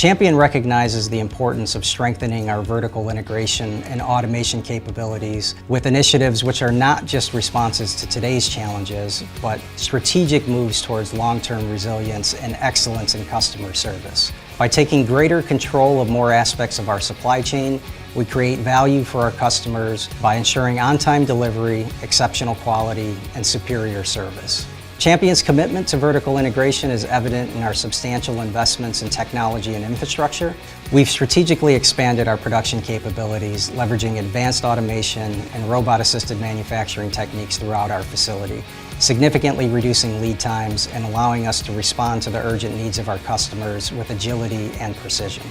Champion recognizes the importance of strengthening our vertical integration and automation capabilities with initiatives which are not just responses to today's challenges, but strategic moves towards long-term resilience and excellence in customer service. By taking greater control of more aspects of our supply chain, we create value for our customers by ensuring on-time delivery, exceptional quality, and superior service. Champion's commitment to vertical integration is evident in our substantial investments in technology and infrastructure. We've strategically expanded our production capabilities, leveraging advanced automation and robot-assisted manufacturing techniques throughout our facility, significantly reducing lead times and allowing us to respond to the urgent needs of our customers with agility and precision.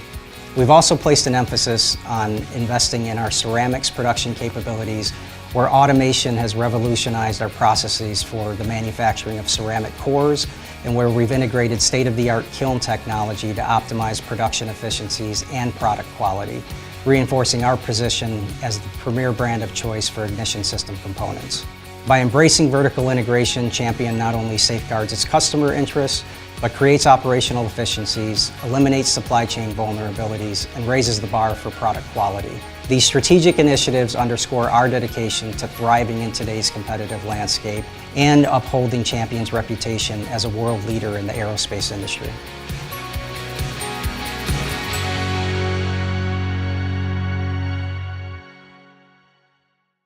We've also placed an emphasis on investing in our ceramics production capabilities, where automation has revolutionized our processes for the manufacturing of ceramic cores, and where we've integrated state-of-the-art kiln technology to optimize production efficiencies and product quality, reinforcing our position as the premier brand of choice for ignition system components. By embracing vertical integration, Champion not only safeguards its customer interests, but creates operational efficiencies, eliminates supply chain vulnerabilities, and raises the bar for product quality. These strategic initiatives underscore our dedication to thriving in today's competitive landscape and upholding Champion's reputation as a world leader in the aerospace industry.